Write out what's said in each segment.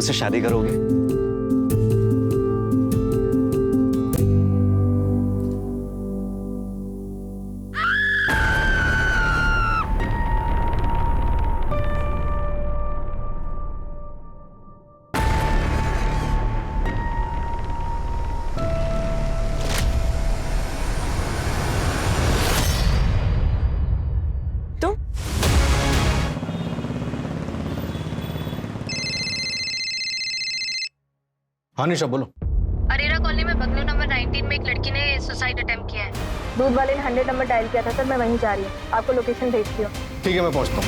से शादी करोगे? हाँ निशा बोलो। अरेरा कॉलोनी में बंगलो नंबर 19 में एक लड़की ने सुसाइड अटेम्प्ट किया है। दूध वाले ने 100 नंबर डायल किया था सर, मैं वहीं जा रही हूँ, आपको लोकेशन भेजती हूँ। ठीक है मैं पहुंचता हूँ।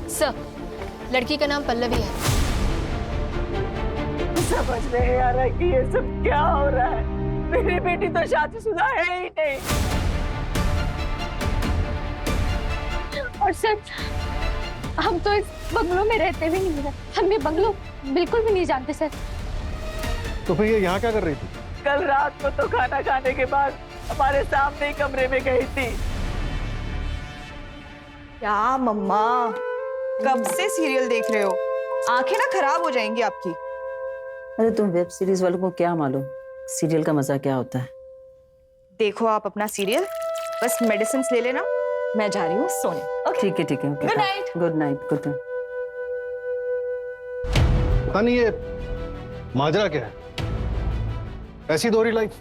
सर, लड़की का नाम पल्लवी है। समझ नहीं आ रहा कि ये सब क्या हो रहा है। मेरी बेटी तो शादीशुदा है ही नहीं। और सर, हम तो इस बंगलो में रहते भी नहीं है, हम ये बंगलो बिल्कुल भी नहीं जानते सर। तो फिर ये यहाँ क्या कर रही थी? कल रात को तो खाना खाने के बाद हमारे सामने ही कमरे में गई थी। क्या मम्मा, कब से सीरियल देख रहे हो? आंखें ना खराब हो जाएंगी आपकी। अरे तुम वेब सीरीज वालों को क्या मालूम सीरियल का मजा क्या होता है। देखो आप अपना सीरियल, बस मेडिसिन ले लेना, मैं जा रही हूँ सोने। ओके ठीक है ठीक है। Good night. Good night. Good night. पता नहीं ये माजरा क्या है, ऐसी दोहरी लाइफ।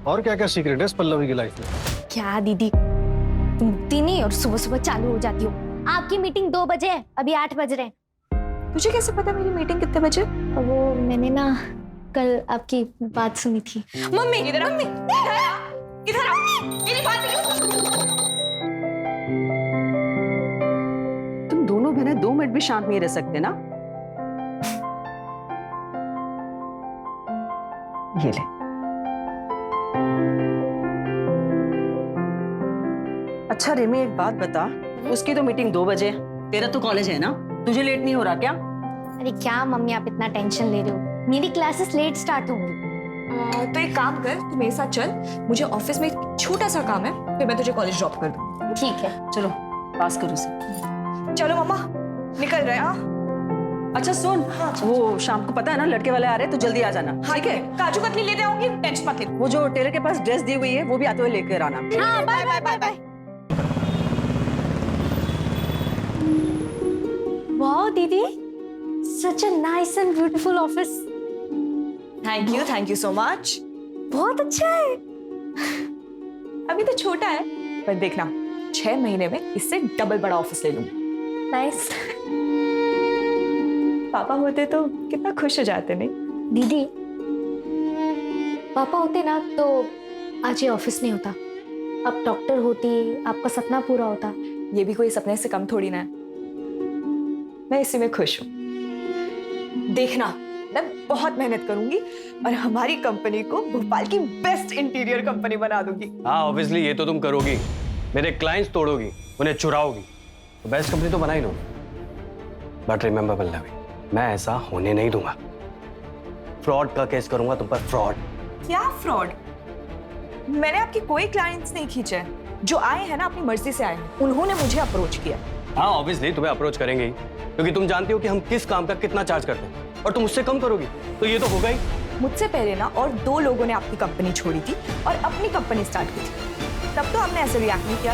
और क्या क्या सीक्रेट है इस पल्लवी की लाइफ में? क्या दीदी, तुम दिन ही और सुबह सुबह चालू हो जाती हो। आपकी मीटिंग 2 बजे है, अभी 8 बज रहे हैं। तुझे कैसे पता मेरी मीटिंग कितने बजे? वो मैंने ना कल आपकी बात सुनी थी। मम्मी इधर आ, मम्मी इधर आ, मेरी बात तुम दोनों बहनें 2 मिनट भी शांत नहीं रह सकते ना। ये ले। अच्छा रिमी एक बात बता, उसकी तो मीटिंग 2 बजे, तेरा तो कॉलेज है ना, तुझे लेट नहीं हो रहा क्या? अरे क्या मम्मी आप इतना टेंशन ले रहे हो, मेरी क्लासेस लेट स्टार्ट होंगी। तो एक काम कर, तू मेरे साथ चल, मुझे ऑफिस में एक छोटा सा काम है, फिर मैं तुझे कॉलेज ड्रॉप कर दूँ। ठीक है चलो पास करो इसे। चलो मम्मा निकल रहे हैं। अच्छा सुन, वो शाम को पता है ना लड़के वाले आ रहे हैं, तो जल्दी आ जाना। ठीक है? काजू कतली लेते आऊंगी, टेंशन मत ले। वो जो टेलर के पास ड्रेस दी हुई है वो भी आते हुए लेकर आना। हाँ bye bye bye bye. Wow दीदी, such a nice and beautiful office. Thank you so much. बहुत अच्छा है। अभी तो छोटा है, पर देखना 6 महीने में इससे डबल बड़ा ऑफिस ले लूंगी। नाइस। पापा होते तो कितना खुश हो जाते। नहीं दीदी, पापा होते ना तो आज ये ऑफिस नहीं होता, अब डॉक्टर होती, आपका सपना पूरा होता। ये भी कोई सपने से कम थोड़ी ना है, मैं इसी में खुश हूँ। देखना मैं बहुत मेहनत करूंगी और हमारी कंपनी को भोपाल की बेस्ट इंटीरियर कंपनी बना दूंगी। हाँ ऑब्वियसली ये तो तुम करोगी, मेरे क्लाइंट्स तोड़ोगी, उन्हें चुराओगी, तो बेस्ट कंपनी तो बना ही लोगी। बट रिमेंबर पल्लवी, मैं ऐसा होने नहीं दूंगा। फ्रॉड का केस करूंगा तुम पर, फ्रॉड। क्या फ्रॉड? मैंने आपकी कोई क्लाइंट्स नहीं खींचे, जो आए हैं ना अपनी मर्जी से आए हैं, उन्होंने मुझे अप्रोच किया। हाँ ऑब्वियसली तुम्हें अप्रोच करेंगे ही, क्योंकि तुम जानती हो कि हम किस काम का कितना चार्ज करते हैं, और तुम उससे कम करोगी तो ये तो होगा ही। मुझसे पहले ना और 2 लोगों ने आपकी कंपनी छोड़ी थी और अपनी कंपनी स्टार्ट की थी, तब तो हमने ऐसे रिएक्ट नहीं किया।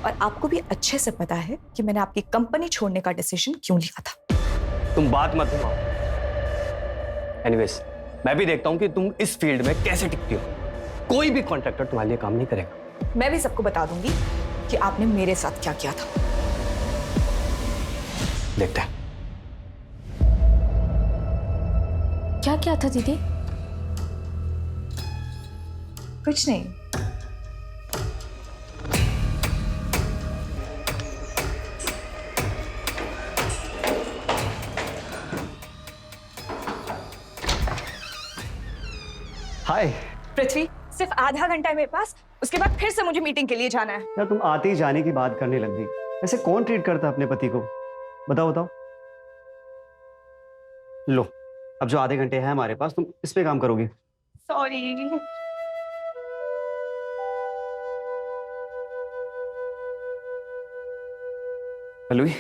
और आपको भी अच्छे से पता है कि मैंने आपकी कंपनी छोड़ने का डिसीजन क्यों लिया था। तुम बात मत घुमाओ। एनीवेज, मैं भी देखता हूं कि तुम इस फील्ड में कैसे टिकती हो। कोई भी कॉन्ट्रैक्टर तुम्हारे लिए काम नहीं करेगा। मैं भी सबको बता दूंगी कि आपने मेरे साथ क्या किया था। देखते हैं। क्या था दीदी? कुछ नहीं। हाय पृथ्वी, सिर्फ आधा घंटा है मेरे पास, उसके बाद फिर से मुझे मीटिंग के लिए जाना है। यार तुम आते ही जाने की बात करने लग गई। ऐसे कौन ट्रीट करता है अपने पति को? बताओ बताओ। लो, अब जो आधे घंटे हैं हमारे पास, तुम इस पे काम करोगी। सॉरी। पल्लवी,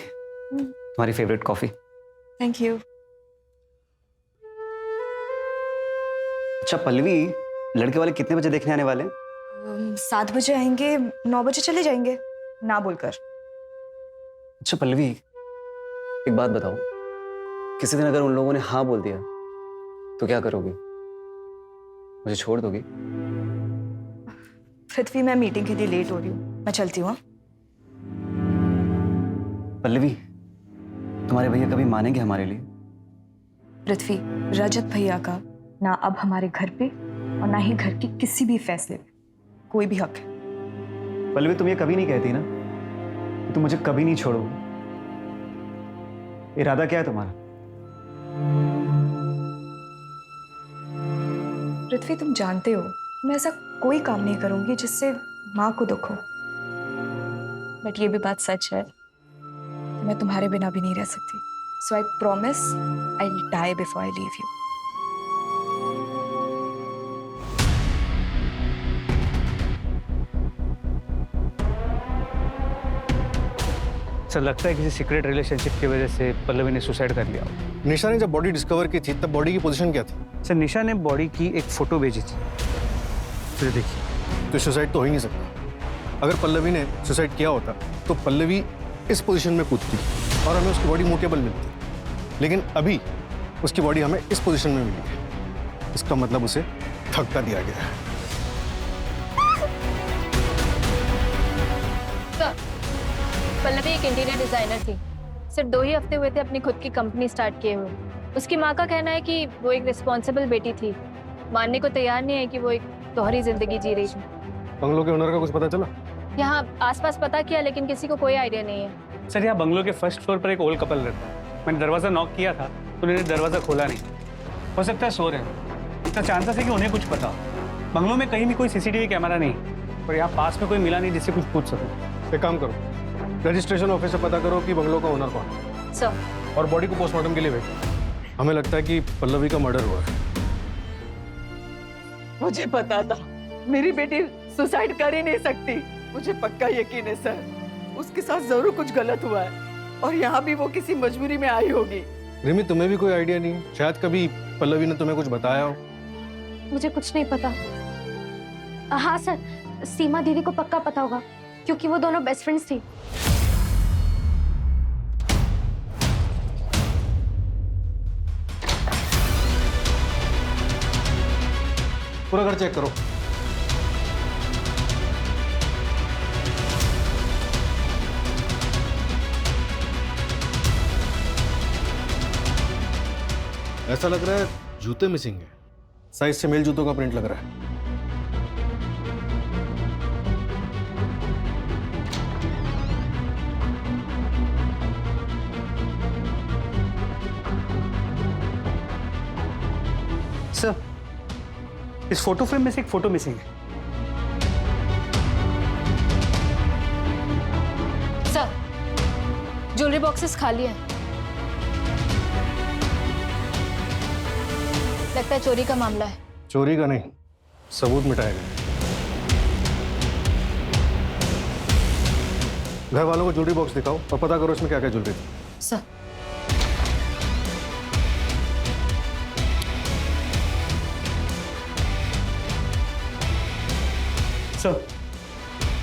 तुम्हारी फेवरेट कॉफी। Thank you. अच्छा पल्लवी, लड़के वाले कितने बजे देखने आने वाले हैं? 7 बजे आएंगे, 9 बजे चले जाएंगे, ना बोलकर। अच्छा पल्लवी, एक बात बताओ, किसी दिन अगर उन लोगों ने हाँ बोल दिया तो क्या करोगी? मुझे छोड़ दोगी? पृथ्वी, मैं मीटिंग के लिए लेट हो रही हूँ, मैं चलती हूँ। पल्लवी, तुम्हारे भैया कभी मानेंगे हमारे लिए? पृथ्वी, रजत भैया का ना अब हमारे घर पे और ना ही घर के किसी भी फैसले पे कोई भी हक है। पल्लवी, तुम ये कभी नहीं कहती ना कि तुम मुझे कभी नहीं छोड़ोगी। इरादा क्या है तुम्हारा? पृथ्वी, तुम जानते हो मैं ऐसा कोई काम नहीं करूंगी जिससे माँ को दुख हो, बट ये भी बात सच है कि मैं तुम्हारे बिना भी नहीं रह सकती। So I promise I will die before I leave you. Sir, लगता है किसी सीक्रेट रिलेशनशिप की वजह से पल्लवी ने सुसाइड कर लिया। निशा ने जब बॉडी डिस्कवर की थी तब बॉडी की पोजीशन क्या थी? सर, निशा ने बॉडी की एक फोटो भेजी थी। फिर देखिए, तो सुसाइड तो हो ही नहीं सकता। अगर पल्लवी ने सुसाइड किया होता तो पल्लवी इस पोजीशन में कूदती और हमें उसकी बॉडी मूवेबल मिलती, लेकिन अभी उसकी बॉडी हमें इस पोजीशन में मिली है। इसका मतलब उसे धक्का दिया गया है। पल्लवी एक इंटीरियर डिजाइनर थी। सिर्फ 2 ही हफ्ते हुए थे अपनी खुद की कंपनी स्टार्ट किए हुए। उसकी माँ का कहना है कि वो एक रिस्पॉन्सिबल बेटी थी, मानने को तैयार नहीं है कि वो एक दोहरी जिंदगी जी रही थी। बंगलो के ओनर का कुछ पता चला? यहाँ आसपास पता किया लेकिन किसी को कोई आइडिया नहीं है। सर, यहाँ बंगलो के फर्स्ट फ्लोर पर एक ओल्ड कपल रहता है। मैंने दरवाजा नॉक किया था तो उन्होंने दरवाजा खोला नहीं। हो सकता है सो रहे हैं। इतना चांसेस है कि उन्हें कुछ पता। बंगलो में कहीं भी कोई सीसीटीवी कैमरा नहीं और यहाँ पास में कोई मिला नहीं जिससे कुछ पूछ सकूं। एक काम करो, रजिस्ट्रेशन ऑफिस से पता करो कि बंगलो का ओनर कौन है सर, और बॉडी को पोस्टमार्टम के लिए भेजो। हमें लगता है कि पल्लवी का मर्डर हुआ है। मुझे पता था मेरी बेटी सुसाइड कर ही नहीं सकती। मुझे पक्का यकीन है सर, उसके साथ जरूर कुछ गलत हुआ है और यहाँ भी वो किसी मजबूरी में आई होगी। रिमी, तुम्हें भी कोई आइडिया नहीं? शायद कभी पल्लवी ने तुम्हें कुछ बताया हो। मुझे कुछ नहीं पता। हाँ सर, सीमा दीदी को पक्का पता होगा क्योंकि वो दोनों बेस्ट फ्रेंड्स थी। पूरा घर चेक करो। ऐसा लग रहा है जूते मिसिंग है। साइज से मेल जूतों का प्रिंट लग रहा है। सर, इस फोटो फ्रेम में से एक फोटो मिसिंग है। सर, ज्वेलरी बॉक्सेस खाली हैं। लगता है चोरी का मामला है। चोरी का नहीं, सबूत मिटाया गया। घर वालों को ज्वेलरी बॉक्स दिखाओ और पता करो इसमें क्या क्या ज्वेलरी थी। सर, सर,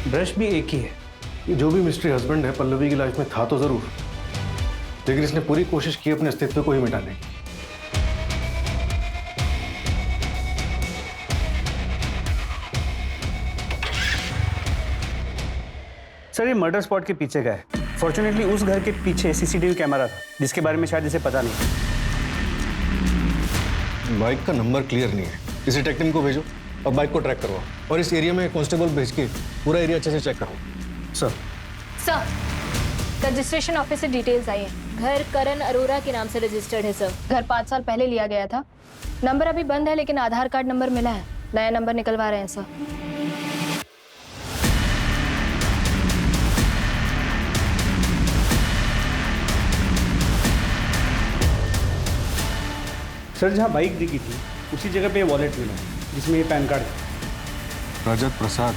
ब्रश भी एक ही है। ये जो भी मिस्ट्री हस्बैंड है पल्लवी की लाइफ में था तो जरूर, लेकिन इसने पूरी कोशिश की अपने अस्तित्व को ही मिटाने की। सर, ये मर्डर स्पॉट के पीछे का है। फॉर्चुनेटली उस घर के पीछे सीसीटीवी कैमरा था जिसके बारे में शायद इसे पता नहीं। बाइक का नंबर क्लियर नहीं है। किसी टेक्निक को भेजो और बाइक को ट्रैक करवाओ और इस एरिया में कांस्टेबल भेज के पूरा एरिया अच्छे से चेक करो। सर, रजिस्ट्रेशन ऑफिस से डिटेल्स आई है। घर करण अरोरा के नाम से रजिस्टर्ड है सर। घर 5 साल पहले लिया गया था। नंबर अभी बंद है लेकिन आधार कार्ड नंबर मिला है। नया नंबर निकलवा रहे हैं सर। सर जहाँ बाइक दिखी थी उसी जगह पे वॉलेट मिला है जिसमें ये पैन कार्ड है। रजत प्रसाद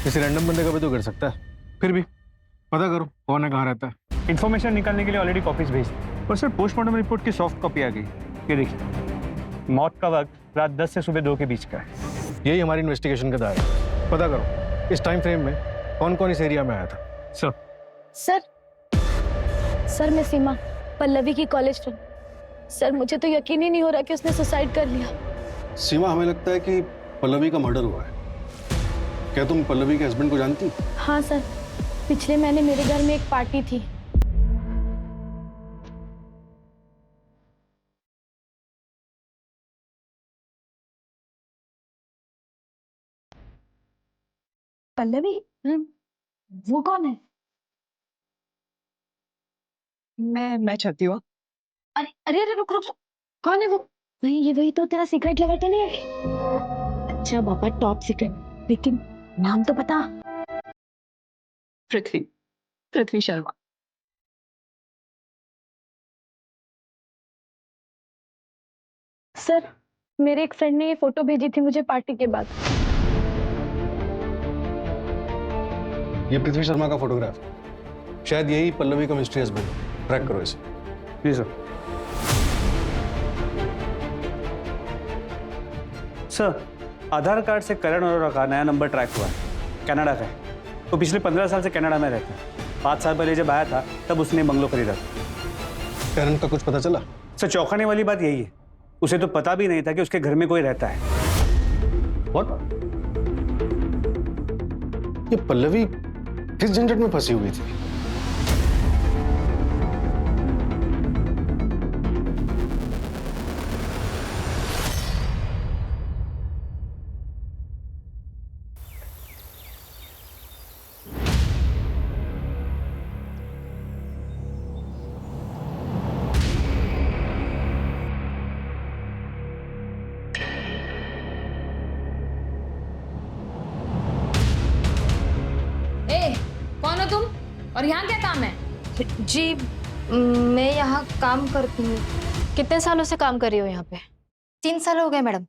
किसी रैंडम बंदे का भी तो कर सकता है, फिर भी पता करो कौन है, कहाँ रहता है। इन्फॉर्मेशन निकालने के लिए ऑलरेडी कॉपीज भेज दी और सर पोस्टमार्टम रिपोर्ट की सॉफ्ट कॉपी आ गई। ये देखिए, मौत का वक्त रात 10 से सुबह 2 के बीच का है। यही हमारी इन्वेस्टिगेशन का दायरा है। पता करो इस टाइम फ्रेम में कौन कौन इस एरिया में आया था। सर सर मैं सीमा, पल्लवी की कॉलेज फ्रेंड। सर मुझे तो यकीन ही नहीं हो रहा कि उसने सुसाइड कर लिया। सीमा, हमें लगता है कि पल्लवी का मर्डर हुआ है। क्या तुम पल्लवी के हस्बैंड को जानती? हाँ सर, पिछले महीने मेरे घर में एक पार्टी थी। पल्लवी, वो कौन है? मैं चाहती हूँ। अरे अरे अरे रुक रुक, कौन है वो? वही तो तेरा सीक्रेट लवर तो नहीं है? अच्छा बाबा, टॉप सीक्रेट, लेकिन नाम तो बता। पृथ्वी शर्मा। सर मेरे एक फ्रेंड ने ये फोटो भेजी थी मुझे पार्टी के बाद। ये पृथ्वी शर्मा का फोटोग्राफ, शायद यही पल्लवी का मिस्ट्रियस हस्बैंड। ट्रैक करो इसे। जी सर। सर आधार कार्ड से करण अरोरा का नया नंबर ट्रैक हुआ है, कनाडा का है। वो पिछले 15 साल से कनाडा में रहता है। 5 साल पहले जब आया था तब उसने बंगलो खरीदा था। करण का कुछ पता चला? सर चौंकाने वाली बात यही है, उसे तो पता भी नहीं था कि उसके घर में कोई रहता है। What? ये पल्लवी किस झंझट में फंसी हुई थी? कौन हो तुम और यहाँ क्या काम है? जी मैं यहाँ काम करती हूँ। कितने सालों से काम कर रही हो यहाँ पे? 3 साल हो गए मैडम,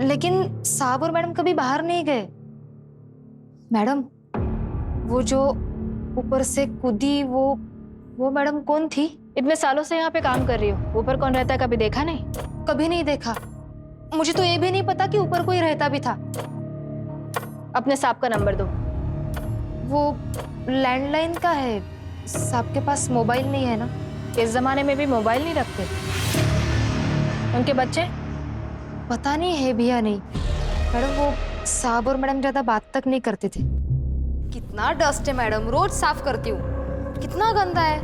लेकिन साहब और मैडम कभी बाहर नहीं गए। मैडम वो जो ऊपर से कूदी वो मैडम कौन थी? इतने सालों से यहाँ पे काम कर रही हो, ऊपर कौन रहता है कभी देखा नहीं? कभी नहीं देखा। मुझे तो ये भी नहीं पता कि ऊपर कोई रहता भी था। अपने साहब का नंबर दो। वो लैंडलाइन का है, साहब के पास मोबाइल नहीं है ना। इस जमाने में भी मोबाइल नहीं रखते। उनके बच्चे? पता नहीं है भी या नहीं। मैडम वो साहब और मैडम ज्यादा बात तक नहीं करते थे। कितना डस्ट है मैडम, रोज साफ करती हूँ। कितना गंदा है।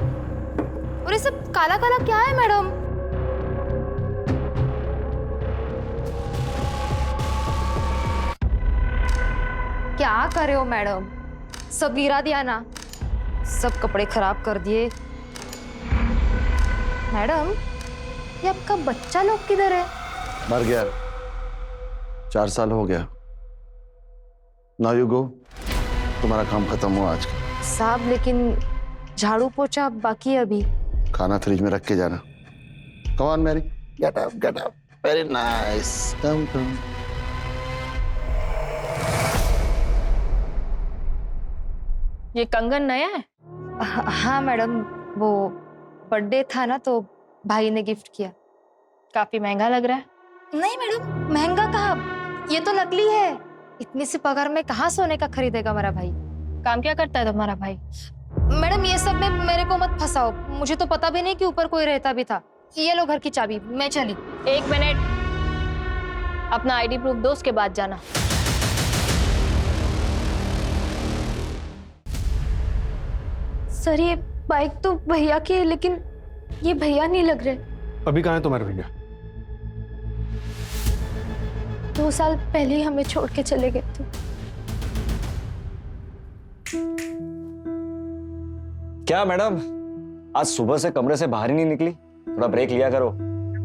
और ये सब काला काला क्या है मैडम? क्या कर रहे हो मैडम? सब गिरा दिया ना, सब कपड़े खराब कर दिए। मैडम ये आपका बच्चा लोग किधर है? मर गया, 4 साल हो गया। नाउ यू गो, तुम्हारा काम खत्म हुआ आज का। साहब लेकिन झाड़ू पोछा बाकी है अभी। खाना फ्रिज में रख के जाना। Come on Mary, get up, very nice, come come. ये कंगन नया है? हाँ मैडम, वो बर्थडे था ना तो भाई ने गिफ्ट किया। काफी महंगा लग रहा है। नहीं मैडम, महंगा कहाँ, ये तो नकली है। इतनी सी पगार में कहाँ सोने का खरीदेगा मेरा भाई। काम क्या करता है तुम्हारा भाई? मैडम ये सब में मेरे को मत फंसाओ, मुझे तो पता भी नहीं कि ऊपर कोई रहता भी था। ये लो घर की चाबी, मैं चली। 1 मिनट, अपना आईडी प्रूफ दो, उसके बाद जाना। सर ये बाइक तो भैया की है, लेकिन ये भैया नहीं लग रहे। अभी कहाँ है तुम्हारे भैया? 2 साल पहले ही हमें छोड़ के चले गए थे। क्या मैडम, आज सुबह से कमरे से बाहर ही नहीं निकली? थोड़ा ब्रेक लिया करो।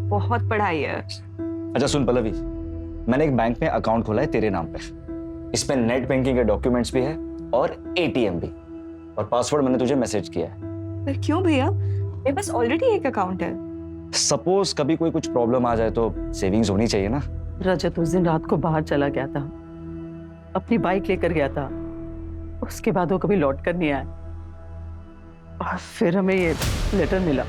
बहुत पढ़ाई है। अच्छा सुन पल्लवी, मैंने एक बैंक में अकाउंट खोला है तेरे नाम पे। इसमें नेट बैंकिंग के डॉक्यूमेंट्स भी है और एटीएम भी, और पासवर्ड मैंने तुझे मैसेज किया है। पर क्यों भैया, मेरे पास ऑलरेडी एक अकाउंट है। सपोज कभी कोई कुछ प्रॉब्लम आ जाए तो सेविंग्स होनी चाहिए ना। रजत उस दिन रात को बाहर चला गया था, अपनी बाइक लेकर गया था। उसके बाद वो कभी लौट कर नहीं आया और फिर हमें ये लेटर मिला।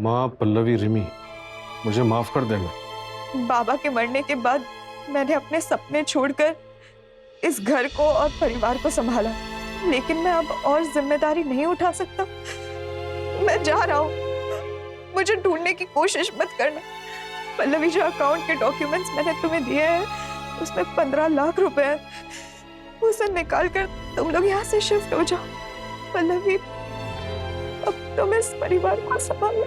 माँ, पल्लवी, रिमी, मुझे माफ कर देना। बाबा के मरने के बाद मैंने अपने सपने छोड़कर इस घर को और परिवार को संभाला, लेकिन मैं अब और जिम्मेदारी नहीं उठा सकता। मैं जा रहा हूँ, मुझे ढूंढने की कोशिश मत करना। पल्लवी, जो अकाउंट के डॉक्यूमेंट्स मैंने तुम्हें दिए हैं उसमें 15 लाख रुपए हैं, उसे निकाल कर तुम लोग यहाँ से शिफ्ट हो जाओ। पल्लवी, अब तुम इस परिवार को संभालो।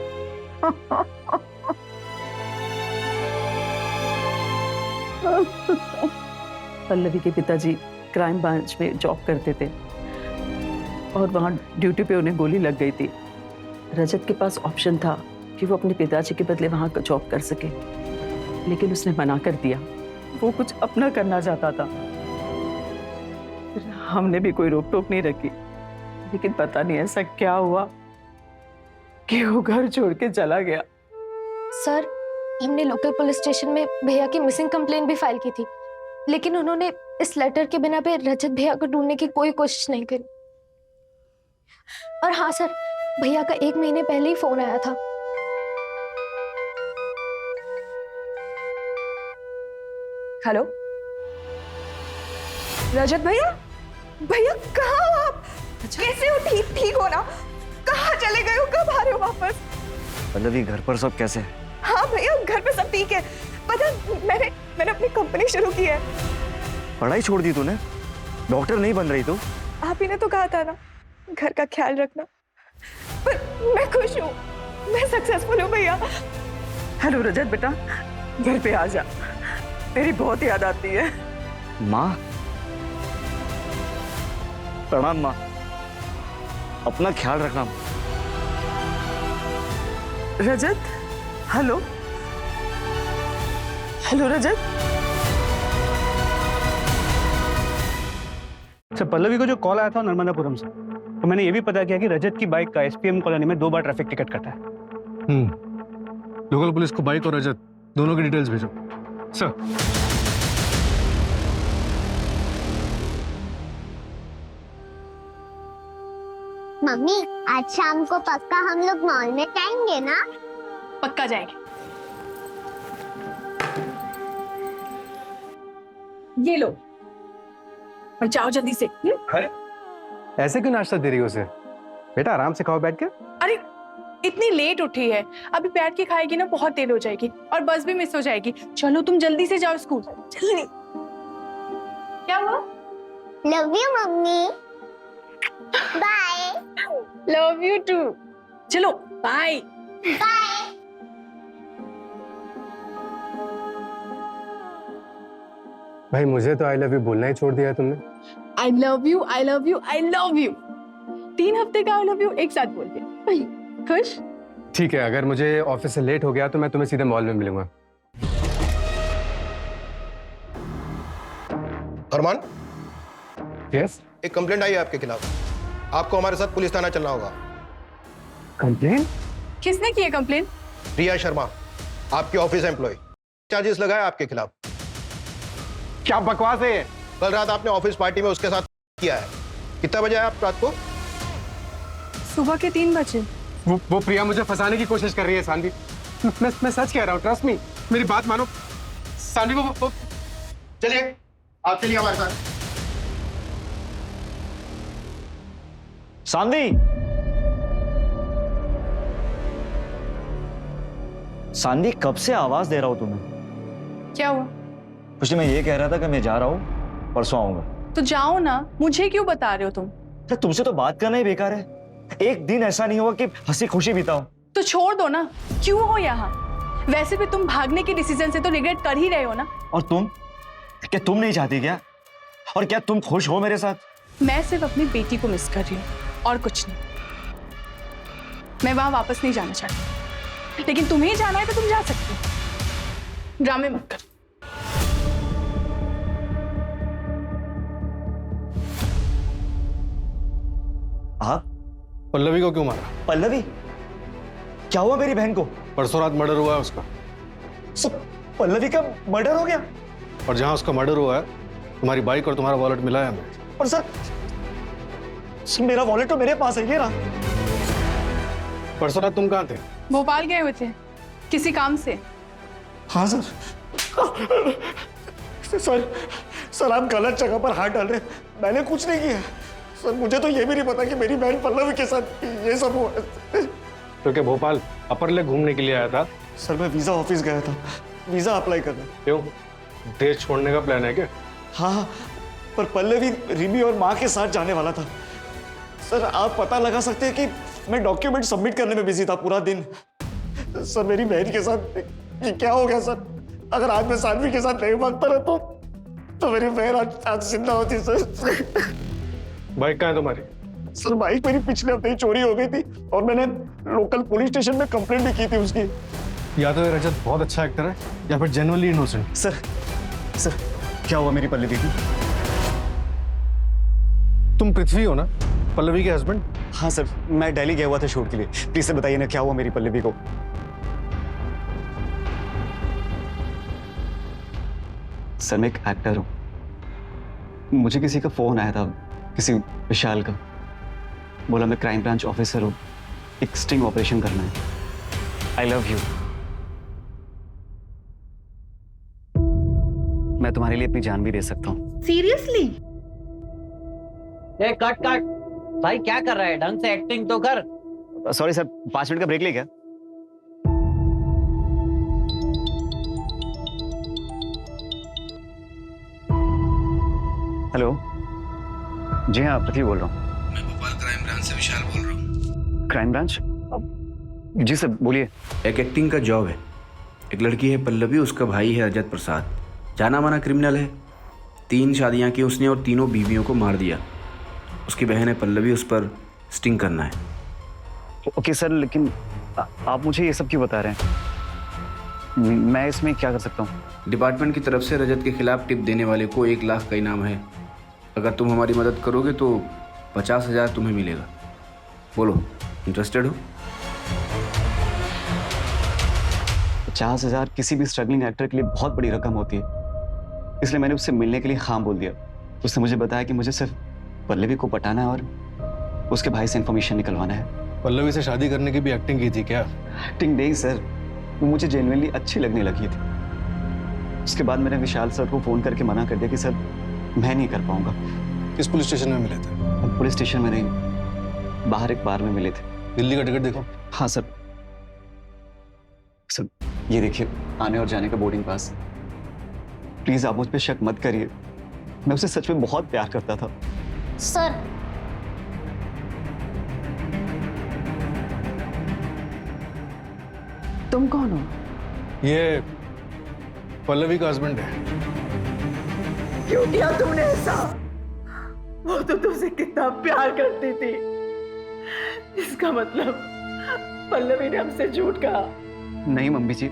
पल्लवी के पिताजी क्राइम ब्रांच में जॉब करते थे और वहाँ ड्यूटी पे उन्हें गोली लग गई थी। रजत के पास ऑप्शन था कि वो अपने पिताजी के बदले वहाँ जॉब कर सके, लेकिन उसने मना कर दिया। वो कुछ अपना करना चाहता था। हमने भी कोई रोक टोक नहीं रखी, लेकिन पता नहीं ऐसा क्या हुआ कि वो घर छोड़ के चला गया। सर, हमने लोकल पुलिस स्टेशन में भैया की मिसिंग कंप्लेंट भी फाइल की थी, लेकिन उन्होंने इस लेटर के बिना पे रजत भैया को ढूंढने की कोई कोशिश नहीं करी। और हाँ सर, भैया का 1 महीने पहले ही फोन आया था। हेलो रजत भैया, भैया कहाँ हो आप? कैसे हो? ठीक हो ना? कहाँ चले गए हो? कब आ रहे हो वापस? पल्लवी, घर पर सब कैसे है? हाँ भैया, घर पे सब ठीक है। पता है, मैंने अपनी कंपनी शुरू की है। पढ़ाई छोड़ दी तूने? डॉक्टर नहीं बन रही तू? आप ही ने तो कहा था ना, घर का ख्याल रखना। पर मैं खुश हूँ, मैं सक्सेसफुल हूँ भैया। हेलो रजत बेटा, घर पे आ जा, तेरी बहुत याद आती है। माँ, प्रणाम माँ, अपना ख्याल रखना। रजत, हेलो हेलो रजत। अच्छा, पल्लवी को जो कॉल आया था नर्मदापुरम से, तो मैंने ये भी पता किया कि रजत की बाइक का एसपीएम कॉलोनी में 2 बार ट्रैफिक टिकट कटा है। लोकल पुलिस को बाइक और रजत दोनों की डिटेल्स भेजो सर। मम्मी, आज शाम को पक्का हम लोग मॉल में जाएंगे ना? पक्का जाएंगे। ये लो और जाओ जल्दी से। ऐसे क्यों नाश्ता दे रही हो उसे? बेटा आराम से खाओ बैठ के। अरे इतनी लेट उठी है, अभी बैठ के खाएगी ना बहुत देर हो जाएगी और बस भी मिस हो जाएगी। चलो तुम जल्दी से जाओ स्कूल, जल्दी। क्या हुआ? Love you mummy. Bye. Love you too. चलो बाय। बाय। भाई मुझे तो आई लव यू बोलना ही छोड़ दिया तुमने। I love you, I love you, I love you. 3 हफ्ते का आई लव यू एक साथ बोल दिया। खुश? ठीक है, अगर मुझे ऑफिस से लेट हो गया तो मैं तुम्हें सीधे मॉल में मिलूंगा। अरमान, यस। एक कंप्लेंट आई है आपके खिलाफ। आपको हमारे साथ पुलिस थाना चलना होगा। कंप्लेंट? किसने की है कंप्लेंट? रिया शर्मा, आपके ऑफिस एम्प्लॉय, चार्जेस लगाया आपके खिलाफ। क्या बकवास है ये? कल रात आपने ऑफिस पार्टी में उसके साथ किया है। कितना बजे आए आप रात को? सुबह के 3 बजे। वो प्रिया मुझे फंसाने की कोशिश कर रही है सानवी। मैं सच कह रहा हूँ, ट्रस्ट मी, मेरी बात मानो सानवी। वो चलिए, आप चलिए हमारे साथ। सानवी, सानवी, कब से आवाज दे रहा हूं तुम्हें? क्या हुआ? कुछ नहीं, मैं ये कह रहा था कि मैं जा रहा हूं, परसों आऊंगा। तो जाओ ना, मुझे क्यों बता रहे हो तुम? अरे तुमसे तो बात करना ही बेकार है। एक दिन ऐसा नहीं होगा कि हंसी खुशी बिताओ। तो छोड़ दो ना, क्यों हो यहाँ? वैसे भी तुम भागने के डिसीजन से तो रिग्रेट कर ही रहे हो ना। और तुम, क्या तुम नहीं चाहती क्या? और क्या तुम खुश हो मेरे साथ? मैं सिर्फ अपनी बेटी को मिस कर रही हूँ और कुछ नहीं। मैं वहां वापस नहीं जाना चाहती, लेकिन तुम्हें जाना है तो तुम जा सकती हो। ड्रामे मत कर। पल्लवी को क्यों मारा? पल्लवी? क्या हुआ मेरी बहन को? परसों रात मर्डर हुआ है उसका। सर, पल्लवी का मर्डर हो गया? और जहां उसका मर्डर हुआ है तुम्हारी बाइक और तुम्हारा वॉलेट मिला है हमें। और सर मेरा वॉलेट तो मेरे पास है, ये रहा। परसों रात तुम कहाँ थे? भोपाल गए हुए थे किसी काम से। हाँ सर। सर आप गलत जगह पर हाथ डाल रहे हैं, मैंने कुछ नहीं किया। सर मुझे तो ये भी नहीं पता कि मेरी बहन पल्लवी के साथ ये सब हुआ। तो क्या भोपाल अपर लेक घूमने के लिए आया था? सर मैं वीजा ऑफिस गया था, वीजा अप्लाई करने। क्यों, देश छोड़ने का प्लान है क्या? हाँ, पर पल्लवी रिमी और माँ के साथ जाने वाला था। सर आप पता लगा सकते हैं कि मैं डॉक्यूमेंट सबमिट करने में बिजी था पूरा दिन। सर मेरी बहन के साथ ये क्या हो गया सर? अगर आज मैं सानवी के साथ नहीं भागता रहता तो मेरी बहन आज जिंदा होती। सर बाइक कहाँ है तुम्हारी? सर बाइक मेरी पिछले हफ्ते ही चोरी हो गई थी और मैंने लोकल पुलिस स्टेशन में कंप्लेंट भी की थी उसकी। या तो ये रजत बहुत अच्छा एक्टर है या फिर जेन्युइनली इनोसेंट। सर क्या हुआ मेरी पल्लवी की? तुम पृथ्वी हो ना, पल्लवी के हस्बैंड? हाँ सर, मैं दिल्ली गया हुआ था शूट के लिए। प्लीज से बताइए ना क्या हुआ मेरी पल्लवी को? सर मैं एक एक्टर हूँ, मुझे किसी का फोन आया था, किसी विशाल का। बोला मैं क्राइम ब्रांच ऑफिसर हूँ, एक स्टिंग ऑपरेशन करना है। I love you. मैं तुम्हारे लिए अपनी जान भी दे सकता हूँ। सीरियसली? ए कट कट भाई, क्या कर रहा है? ढंग से एक्टिंग तो कर। सॉरी सर, 5 मिनट का ब्रेक ले क्या? हेलो, जी हाँ पृथ्वी बोल रहा हूँ। मैं भोपाल क्राइम ब्रांच से विशाल बोल रहा हूँ। Crime branch? जी सर बोलिए। एक एक्टिंग का जॉब है। एक लड़की है पल्लवी, उसका भाई है रजत प्रसाद, जाना माना क्रिमिनल है। 3 शादियां की उसने और तीनों बीवियों को मार दिया। उसकी बहन है पल्लवी, उस पर स्टिंग करना है। ओके सर, लेकिन आप मुझे ये सब क्यों बता रहे हैं? मैं इसमें क्या कर सकता हूँ? डिपार्टमेंट की तरफ से रजत के खिलाफ टिप देने वाले को 1 लाख का इनाम है। अगर तुम हमारी मदद करोगे तो 50,000 तुम्हें मिलेगा। बोलो, इंटरेस्टेड हो? 50,000 किसी भी स्ट्रगलिंग एक्टर के लिए बहुत बड़ी रकम होती है, इसलिए मैंने उससे मिलने के लिए हाँ बोल दिया। उसने मुझे बताया कि मुझे सिर्फ पल्लवी को पटाना है और उसके भाई से इंफॉर्मेशन निकलवाना है। पल्लवी से शादी करने की भी एक्टिंग की थी क्या? एक्टिंग नहीं सर, वो मुझे जेन्युइनली अच्छी लगने लगी थी। उसके बाद मैंने विशाल सर को फोन करके मना कर दिया कि सर मैं नहीं कर पाऊंगा। किस पुलिस स्टेशन में मिले थे? हम पुलिस स्टेशन में नहीं, बाहर एक बार में मिले थे। दिल्ली का टिकट देखो। हाँ सर। सर ये देखिए, आने और जाने का बोर्डिंग पास। प्लीज आप मुझ पर शक मत करिए, मैं उसे सच में बहुत प्यार करता था। सर तुम कौन हो? ये पल्लवी का हस्बैंड है। क्यों किया तुमने ऐसा? वो तो तुमसे कितना प्यार करती थी। इसका मतलब पल्लवी ने हमसे झूठ कहा। नहीं मम्मी जी,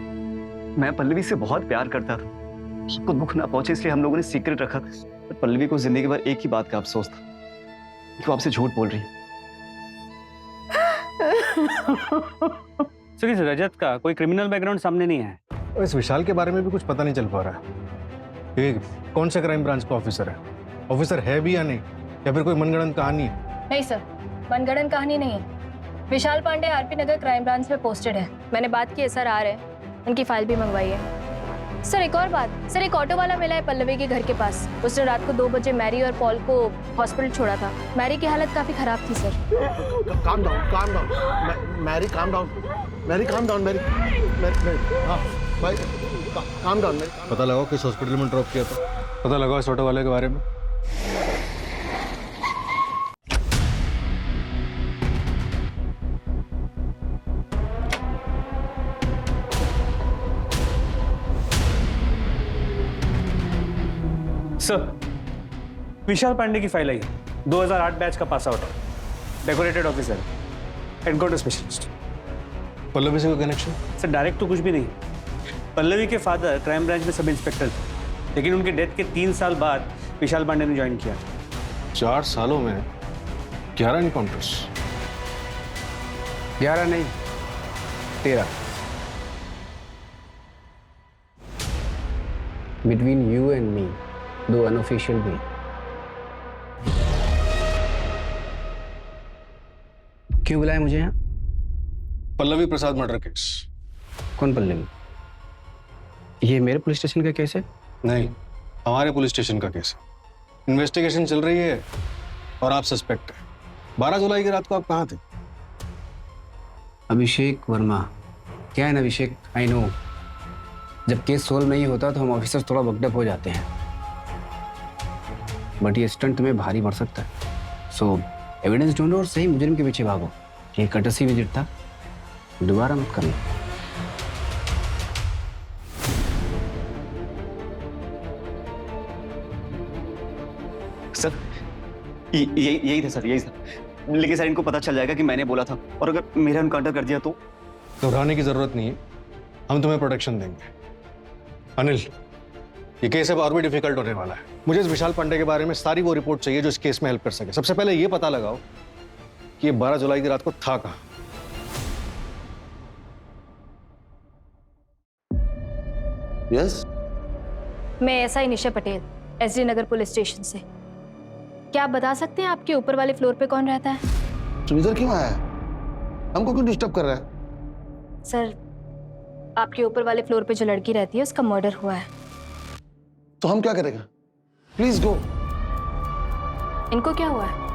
मैं पल्लवी से बहुत प्यार करता था। आपको दुख ना पहुंचे इसलिए हम लोगों ने सीक्रेट रखा था। पर पल्लवी को जिंदगी भर एक ही बात का अफसोस था कि वो आपसे झूठ बोल रही है। सर इस रजत का कोई क्रिमिनल बैकग्राउंड सामने नहीं है। और इस विशाल के बारे में भी कुछ पता नहीं चल पा रहा है। ये कौन से क्राइम ब्रांच का ऑफिसर है? ऑफिसर है भी या नहीं, या फिर कोई मनगढ़ंत कहानी है? नहीं सर, मनगढ़ंत कहानी नहीं है। विशाल पांडे आरपी नगर क्राइम ब्रांच में पोस्टेड है। मैंने बात की है, सर आ रहे हैं, उनकी फाइल भी मंगवाई है। सर एक और बात, सर एक ऑटो वाला मिला है पल्लवी के घर के पास। उसने रात को 2 बजे मैरी और पॉल को हॉस्पिटल छोड़ा था। मैरी की हालत काफी खराब थी sir. Calm down Mary, calm down Mary, calm down Mary, हाँ भाई काम डाउन मैरी। पता लगाओ किस हॉस्पिटल में ड्रॉप किया था। पता लगाओ इस ऑटो वाले के बारे में। सर विशाल पांडे की फाइल आई है। 2008 बैच का पास आउट है, decorated officer, headquarter specialist. Pallavi से कोई कनेक्शन? सर डायरेक्ट तो कुछ भी नहीं। पल्लवी के फादर क्राइम ब्रांच में सब इंस्पेक्टर थे, लेकिन उनके डेथ के 3 साल बाद विशाल पांडे ने ज्वाइन किया। 4 सालों में 11 इनकाउंटर्स। 11 नहीं 13। बिटवीन यू एंड मी, दो अनऑफिशियल भी। क्यों बुलाया मुझे यहाँ? पल्लवी प्रसाद मर्डर केस। कौन पल्लवी? ये मेरे पुलिस स्टेशन का केस है? नहीं, हमारे पुलिस स्टेशन का केस है। इन्वेस्टिगेशन चल रही है और आप सस्पेक्ट है। 12 जुलाई की रात को आप कहाँ थे? अभिषेक वर्मा। क्या है ना अभिषेक, आई नो, जब केस सोल्व नहीं होता तो हम ऑफिसर्स थोड़ा वक्डअप हो जाते हैं, बट ये स्टंट तुम्हें भारी पड़ सकता है। सो एविडेंस ढूंढो और सही मुजरिम के पीछे भागो। ये कटसी विजिट था, दोबारा मत करना। सर यही था सर, यही था। लेकिन सर इनको पता चल जाएगा कि मैंने बोला था, और अगर मेरा एनकाउंटर कर दिया तो? घबराने की जरूरत नहीं है, हम तुम्हें प्रोटेक्शन देंगे। अनिल, ये केस अब और भी डिफिकल्ट होने वाला है। मुझे इस विशाल पांडे के बारे में सारी वो रिपोर्ट चाहिए जो इस केस में हेल्प कर सके। सबसे पहले ये पता लगाओ कि ये 12 जुलाई की रात को था कहाँ। यस, मैं एसआई निशा पटेल, एसडी नगर पुलिस स्टेशन से। क्या आप बता सकते हैं आपके ऊपर वाले फ्लोर पे कौन रहता है? तुम इधर क्यों आया है? हमको क्यों डिस्टर्ब कर रहा है? सर, आपके ऊपर वाले फ्लोर पे जो लड़की रहती है उसका मर्डर हुआ है। तो हम क्या करेंगे? Please go. इनको क्या हुआ है?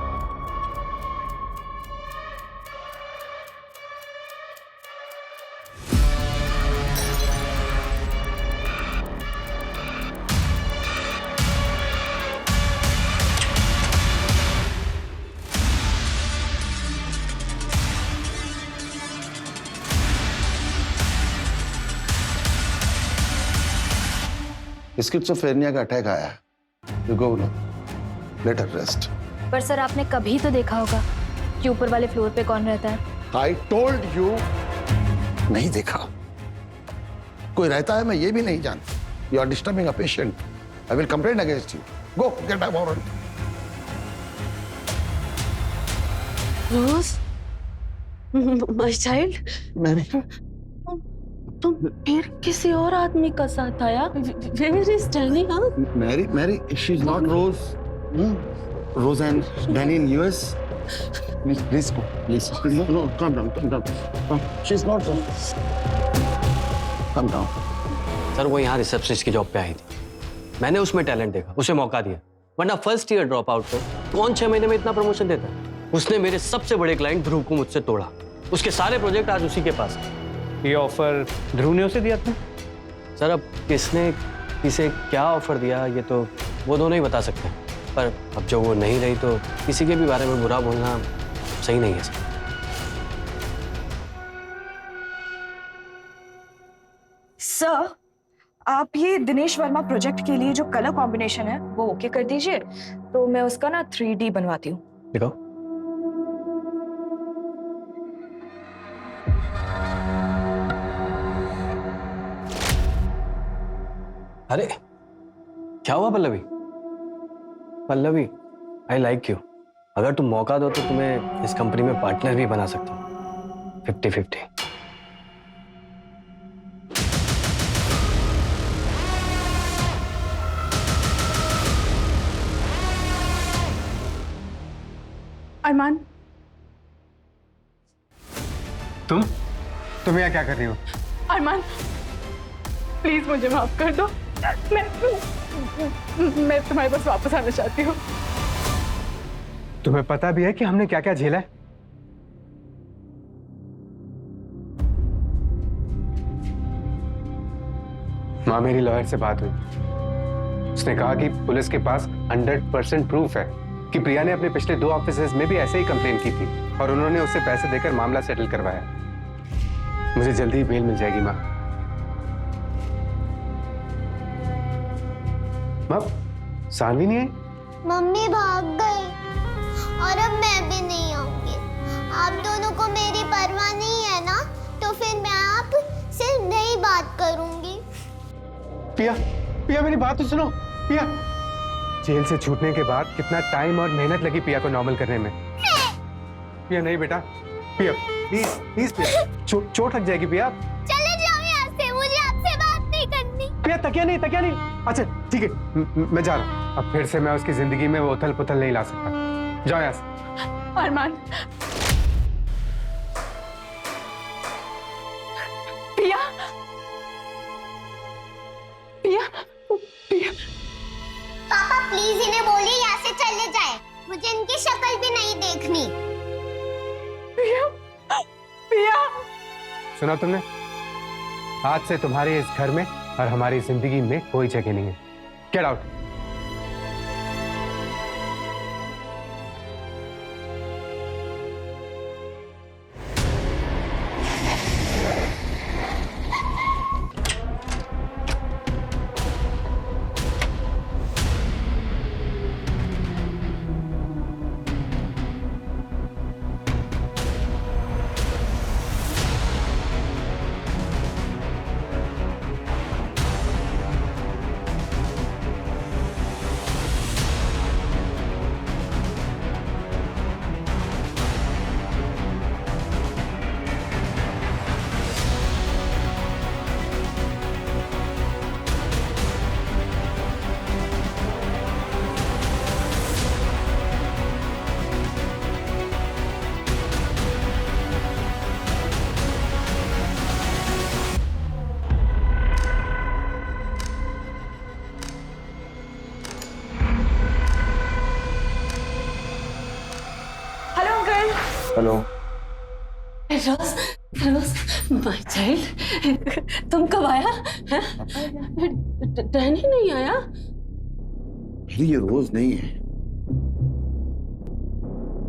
स्किज़ोफ्रेनिया का अटैक आया है। You go no, let her rest. पर सर, आपने कभी तो देखा होगा कि ऊपर वाले फ्लोर पे कौन रहता है। आई टोल्ड यू, नहीं देखा। कोई रहता है मैं ये भी नहीं जानता। You are disturbing a patient. I will complain against you. Go get a warrant. Rose, my child, Mary, तुम फिर किसी और आदमी का साथ आया? Where is Danny, huh? Mary, she is not Rose. Rose and Danny in US. Please go, please. No, calm down. She is not Rose. Calm down. Sir, वो यहाँ रिसेप्शनिस्ट की जॉब पे आई थी। मैंने उसमें टैलेंट देखा, उसे मौका दिया। वरना फर्स्ट ईयर ड्रॉप आउट को कौन 6 महीने में इतना प्रमोशन देता है? उसने मेरे सबसे बड़े क्लाइंट ध्रुव को मुझसे तोड़ा। उसके सारे प्रोजेक्ट आज उसी के पास है। ये ऑफर ध्रुव ने उसे दिया था? सर, अब किसने किसे क्या ऑफर दिया ये तो वो दोनों ही बता सकते हैं, पर अब जो वो नहीं रही तो किसी के भी बारे में बुरा बोलना सही नहीं है सर। सर, आप ये दिनेश वर्मा प्रोजेक्ट के लिए जो कलर कॉम्बिनेशन है वो ओके कर दीजिए, तो मैं उसका ना 3D बनवाती हूँ। दिखाओ। अरे क्या हुआ Pallavi? Pallavi, I like you. अगर तुम मौका दो तो तुम्हें इस कंपनी में पार्टनर भी बना सकता हूँ। 50-50। अरमान, तुम यहाँ क्या कर रही हो? अरमान, प्लीज मुझे माफ कर दो। मैं तुम्हारे पास वापस आना चाहती हूँ। तुम्हें पता भी है कि हमने क्या क्या झेला है? माँ, मेरी लॉयर से बात हुई। उसने कहा कि पुलिस के पास 100% प्रूफ है कि प्रिया ने अपने पिछले 2 ऑफिसेज में भी ऐसे ही कंप्लेन की थी और उन्होंने उससे पैसे देकर मामला सेटल करवाया। मुझे जल्दी ही बेल मिल जाएगी माँ। माँ, सानवी नहीं आई? मम्मी भाग गई और अब मैं भी नहीं आऊंगी। आप दोनों को मेरी परवाह नहीं है ना, तो फिर मैं आप से नहीं बात करूंगी। पिया, मेरी बात तो सुनो। पिया, जेल से छूटने के बाद कितना टाइम और मेहनत लगी पिया को नॉर्मल करने में। पिया नहीं बेटा, पिया प्लीज प्लीज प्रिया, चोट लग जाएगी प्रिया। चले जाओ यहाँ से, मुझे आपसे बात नहीं करनी। प्रिया तकिया नहीं। अच्छा ठीक है, मैं जा रहा हूँ। अब फिर से मैं उसकी जिंदगी में वो उथल पुथल नहीं ला सकता। जाओ यहाँ से। अरमान, प्रिया, प्रिया, प्रिया। पापा प्लीज इन्हें बोलिए यहाँ से चले जाए, मुझे इनकी शक्ल भी नहीं देखनी। प्रिया, प्रिया। सुना तुमने? आज से तुम्हारे इस घर में और हमारी जिंदगी में कोई जगह नहीं है। Get out. Hello. Rose, Rose, my child, तुम कब आया? डैनी नहीं आया? ये रोज नहीं है।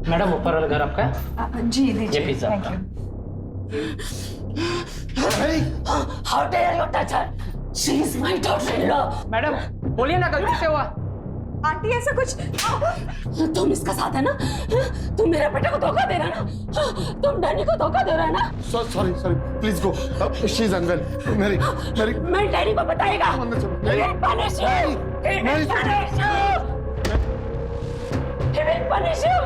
मैडम ऊपर वाला घर आपका? जी दीजिए। ये पिज्जा आपका। How dare you touch her? She is my daughter-in-law. Madam बोलिए ना, गलती से हुआ। आंटी ऐसा कुछ। तुम इसका साथ है ना? तुम मेरे बेटे को धोखा दे रहा है ना? तुम डैनी को धोखा दे रहा है ना? Sorry please go, she is unwell. Mary मैं डैनी को बताएगा। He will punish you. He will punish you. He will punish you.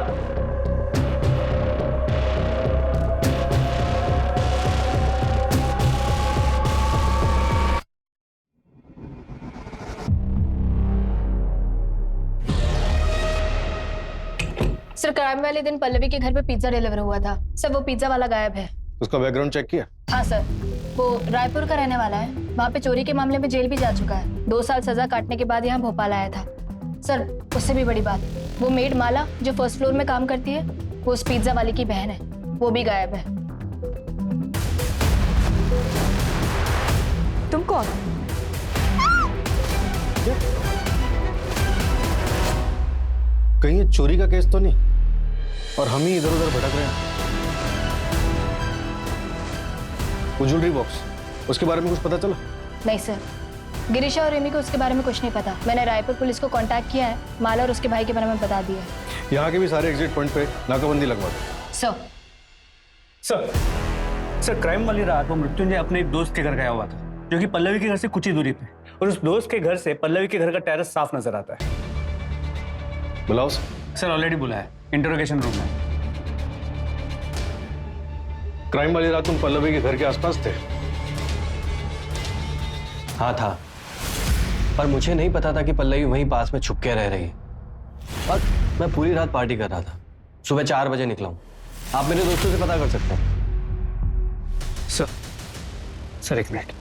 Sir crime वाले दिन पल्लवी के घर पे पिज्जा डिलीवर हुआ था सर। वो पिज्जा वाला गायब है। उसका बैकग्राउंड चेक किया? हाँ सर, वो रायपुर का रहने वाला है। वहाँ पे चोरी के मामले में जेल भी जा चुका है। 2 साल सजा काटने के बाद यहाँ भोपाल आया था। सर उससे भी बड़ी बात, वो मेड माला जो फर्स्ट फ्लोर में काम करती है, वो उस पिज्जा वाले की बहन है, वो भी गायब है। तुम कौन? कहीं ये चोरी का केस तो नहीं और हम ही इधर उधर भटक रहे हैं? वो ज्वेलरी बॉक्स, उसके बारे में कुछ पता चला? नहीं सर, गिरीशा और रेमी को उसके बारे में कुछ नहीं पता। मैंने रायपुर पुलिस को कांटेक्ट किया है, माला और उसके भाई के बारे में बता दिया है। यहाँ के भी सारे एग्जिट पॉइंट पे नाकाबंदी लगवा दो। सर क्राइम वाली रात वो मृत्युंजय अपने एक दोस्त के घर गया हुआ था, जो कि पल्लवी के घर से कुछ ही दूरी पे, और उस दोस्त के घर से पल्लवी के घर का टेरेस साफ नजर आता है। बुलाओ सर। ऑलरेडी बुला है, इंटरोगेशन रूम में। क्राइम वाली रात तुम पल्लवी के घर के आसपास थे? हाँ था, पर मुझे नहीं पता था कि पल्लवी वहीं पास में छुप के रह रही है। और मैं पूरी रात पार्टी कर रहा था। सुबह 4 बजे निकला हूँ। आप मेरे दोस्तों से पता कर सकते हैं। सर एक मिनट।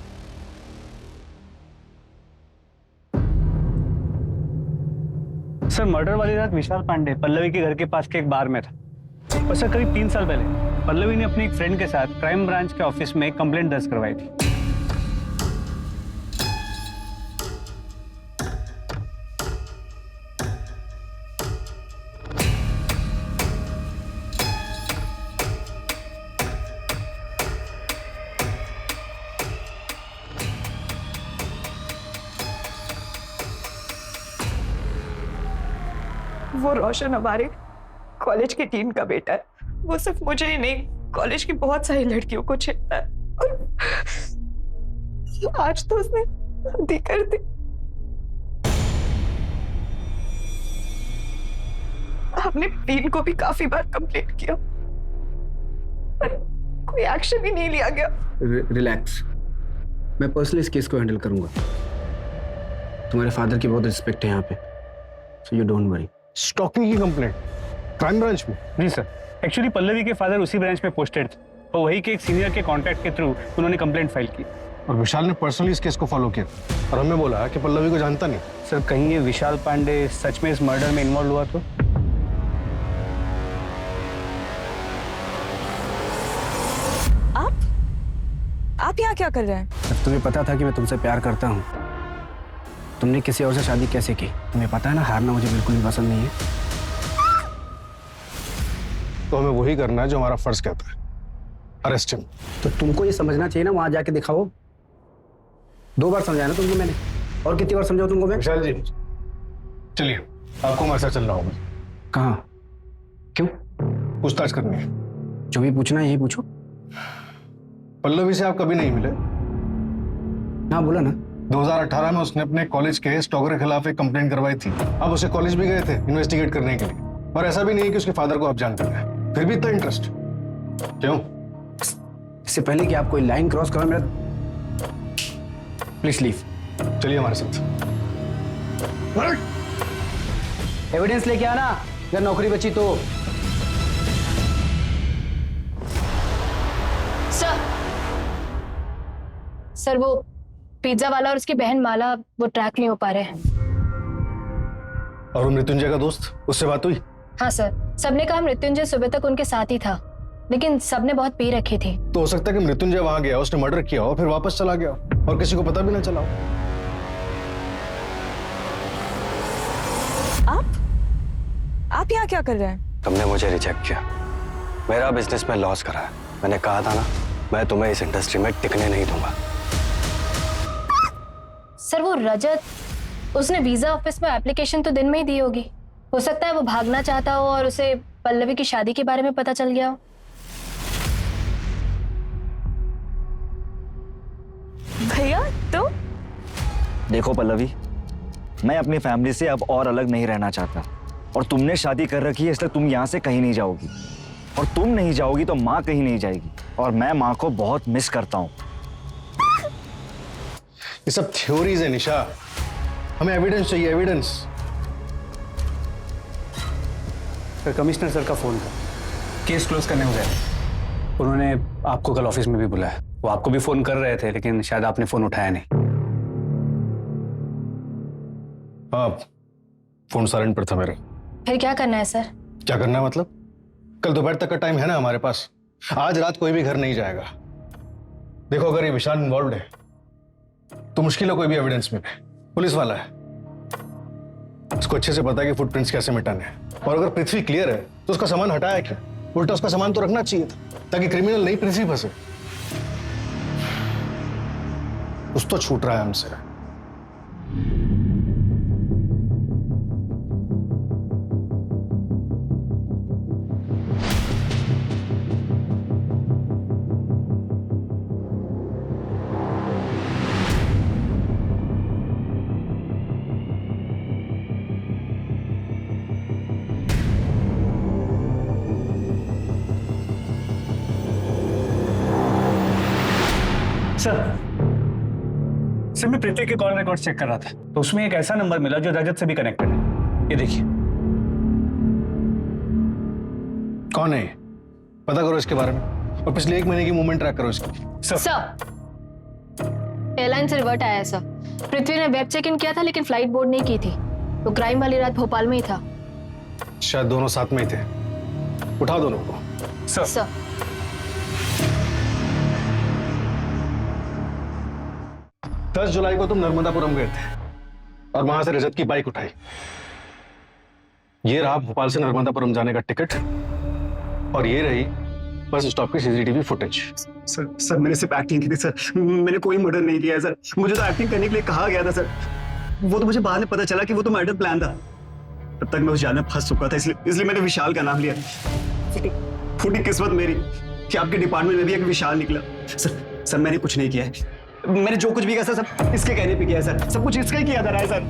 सर मर्डर वाली रात विशाल पांडे पल्लवी के घर के पास के एक बार में था। और सर करीब 3 साल पहले पल्लवी ने अपनी एक फ्रेंड के साथ क्राइम ब्रांच के ऑफिस में एक कंप्लेंट दर्ज करवाई थी। वो रोशन हमारे कॉलेज की टीम का बेटा है। वो सिर्फ मुझे ही नहीं, कॉलेज की बहुत सारी लड़कियों को छेड़ता है, और आज तो उसने शादी कर दी। हमने टीम को भी काफी बार कंप्लेंट किया, पर कोई एक्शन ही नहीं लिया गया। रिलैक्स, मैं पर्सनली इस केस को हैंडल करूंगा। तुम्हारे फादर की बहुत रिस्पेक्ट है यहाँ पे, so you don't worry. Stalking की कंप्लेंट क्राइम ब्रांच में? जी सर, एक्चुअली पल्लवी के फादर उसी ब्रांच में पोस्टेड थे और वही के एक सीनियर के कॉन्टैक्ट के थ्रू उन्होंने कंप्लेंट फाइल की। और विशाल ने पर्सनली इस केस को फॉलो किया और हमें बोला कि पल्लवी को जानता नहीं। सर कहीं ये विशाल पांडे सच में इस मर्डर में इन्वॉल्व हुआ तो? आप यहाँ क्या कर रहे हैं? जब तुम्हें पता था कि मैं तुमसे प्यार करता हूँ, तुमने किसी और से शादी कैसे की? तुम्हें पता है ना, हारना मुझे बिल्कुल भी पसंद नहीं है। तो हमें वही करना है जो हमारा फर्ज कहता है, अरेस्ट हिम। तो तुमको ये समझना चाहिए ना, वहां जाके दिखाओ। 2 बार समझाया ना तुमको मैंने, और कितनी बार समझाऊं तुमको मैं? विशाल जी चलिए, आपको हमारे साथ चलना होगा। कहाँ? क्यों? पूछताछ करनी है। जो भी पूछना है यही पूछो। पल्लवी से आप कभी नहीं मिले? हाँ बोला ना। 2018 में उसने अपने कॉलेज के स्टॉकर के खिलाफ एक कंप्लेंट करवाई थी। आप उसे कॉलेज भी गए थे इन्वेस्टिगेट करने के लिए, और ऐसा भी नहीं कि उसके फादर को आप जानते हैं, फिर भी इतना इंटरेस्ट क्यों? इससे पहले कि आप कोई लाइन क्रॉस करो मेरा, प्लीज लीव। चलिए हमारे साथ। एविडेंस लेके आना अगर नौकरी बची तो। सर वो पिज्जा वाला और उसकी बहन माला वो ट्रैक नहीं हो पा रहे हैं। और वो मृत्युंजय का दोस्त, उससे बात हुई? हाँ सर, सबने कहा मृत्युंजय सुबह तक उनके साथ ही था, लेकिन सबने बहुत पी रखी थी। तो हो सकता है कि मृत्युंजय वहां गया, उसने मर्डर किया और फिर वापस चला गया और किसी को पता भी ना चला। आप यहाँ क्या कर रहे हैं? तुमने मुझे रिजेक्ट किया, मेरा बिजनेस में लॉस करा है। मैंने कहा था ना, मैं तुम्हें इस इंडस्ट्री में टिकने नहीं दूंगा। सर वो रजत, उसने वीजा ऑफिस में एप्लीकेशन तो दिन में ही दी होगी। हो सकता है वो भागना चाहता हो और उसे पल्लवी की शादी के बारे में पता चल गया हो। भैया तो देखो पल्लवी, मैं अपनी फैमिली से अब और अलग नहीं रहना चाहता, और तुमने शादी कर रखी है इसलिए तुम यहाँ से कहीं नहीं जाओगी, और तुम नहीं जाओगी तो माँ कहीं नहीं जाएगी, और मैं माँ को बहुत मिस करता हूँ। ये सब थ्योरीज है निशा, हमें एविडेंस चाहिए, एविडेंस। सर कमिश्नर सर का फोन था, केस क्लोज करने हो गए। उन्होंने आपको कल ऑफिस में भी बुलाया। वो आपको भी फोन कर रहे थे, लेकिन शायद आपने फोन उठाया नहीं। हाँ, फोन साइलेंट पर था मेरा। फिर क्या करना है सर? क्या करना है मतलब? कल दोपहर तक का टाइम है ना हमारे पास। आज रात कोई भी घर नहीं जाएगा। देखो, अगर ये विशाल इन्वॉल्व है तो मुश्किल है कोई भी एविडेंस मिले। पुलिस वाला है, उसको अच्छे से पता है कि फुटप्रिंट्स कैसे मिटाने हैं। और अगर पृथ्वी क्लियर है तो उसका सामान हटाया क्यों? उल्टा उसका सामान तो रखना चाहिए था ताकि क्रिमिनल नहीं पृथ्वी फंसे। कुछ तो छूट रहा है हमसे। सर मैं पृथ्वी के कॉल रिकॉर्ड चेक कर रहा था, तो उसमें एक ऐसा नंबर मिला जो रजत से भी कनेक्टेड है। ये देखिए। कौन है? पता करो इसके बारे में, और पिछले 1 महीने की मूवमेंट ट्रैक करो इसकी। सर एयरलाइन से रिवर्ट आया सर। पृथ्वी ने वेब चेक इन किया था, लेकिन फ्लाइट बोर्ड नहीं की थी। तो क्राइम वाली रात भोपाल में ही था। शायद दोनों साथ में ही थे। उठाओ दोनों को। सर 10 जुलाई को तुम नर्मदापुरम गए थे और वहां से रजत की बाइक उठाई। ये रहा भोपाल से नर्मदापुरम जाने का टिकट, और ये रही बस स्टॉप की सीसीटीवी फुटेज। सर मैंने सिर्फ एक्टिंग की थी सर, मैंने कोई मर्डर नहीं किया है सर। मुझे तो एक्टिंग करने के लिए कहा गया था सर। वो तो मुझे बाद में पता चला कि वो तो मर्डर प्लान था। तब तक मैं उस जाल में फंस चुका था, इसलिए मैंने विशाल का नाम लिया। फूटी किस्मत मेरी कि आपके डिपार्टमेंट में भी एक विशाल निकला। सर मैंने कुछ नहीं किया है। मैंने जो कुछ भी किया सर सब इसके कहने पे किया सर। सब कुछ इसका ही किया था सर।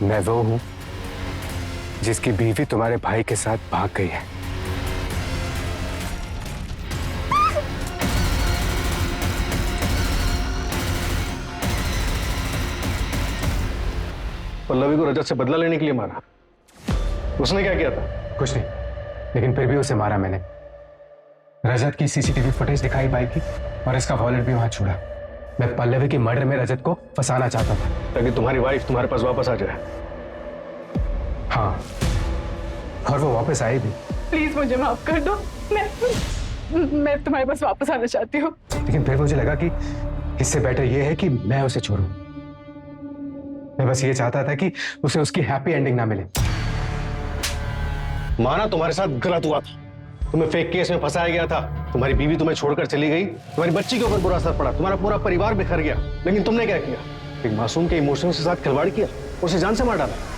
मैं वो हूं जिसकी बीवी तुम्हारे भाई के साथ भाग गई है। पल्लवी को रजत से बदला लेने के लिए मारा? उसने क्या किया था? कुछ नहीं, लेकिन फिर भी उसे मारा मैंने। रजत की सीसीटीवी फुटेज दिखाई पाई थी और इसका वॉलेट भी वहां छोड़ा। मैं पल्लवी की मर्डर में रजत को फंसाना चाहता था ताकि तुम्हारी वाइफ तुम्हारे पास वापस आ जाए। हाँ, और वो वापस आई भी। प्लीज मुझे माफ कर दो, मैं तुम्हारे पास वापस आना चाहती हूँ। लेकिन फिर मुझे लगा कि इससे बेटर ये है कि मैं उसे छोड़ूं। मैं बस ये चाहता था कि उसे उसकी हैप्पी एंडिंग ना मिले। माना तुम्हारे साथ गलत हुआ था, तुम्हें फेक केस में फंसाया गया था, तुम्हारी बीवी तुम्हें छोड़कर चली गई, तुम्हारी बच्ची के ऊपर बुरा असर पड़ा, तुम्हारा पूरा परिवार बिखर गया। लेकिन तुमने क्या किया? एक मासूम के इमोशंस के साथ खिलवाड़ किया, उसे जान से मार डाला।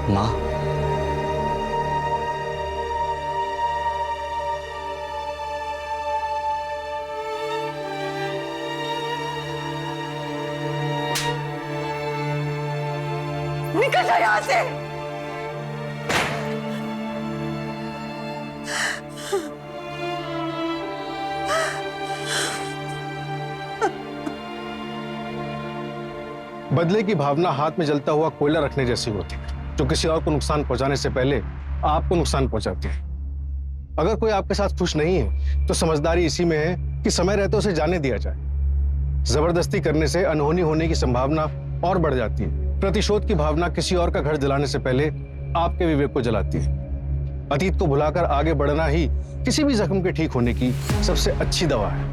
माँ, निकल जाओ यहाँ से। बदले की भावना हाथ में जलता हुआ कोयला रखने जैसी होती है, जो किसी और को नुकसान पहुंचाने से पहले आपको नुकसान पहुंचाती है। अगर कोई आपके साथ खुश नहीं है तो समझदारी इसी में है कि समय रहते उसे जाने दिया जाए। जबरदस्ती करने से अनहोनी होने की संभावना और बढ़ जाती है। प्रतिशोध की भावना किसी और का घर जलाने से पहले आपके विवेक को जलाती है। अतीत को भुलाकर आगे बढ़ना ही किसी भी जख्म के ठीक होने की सबसे अच्छी दवा है।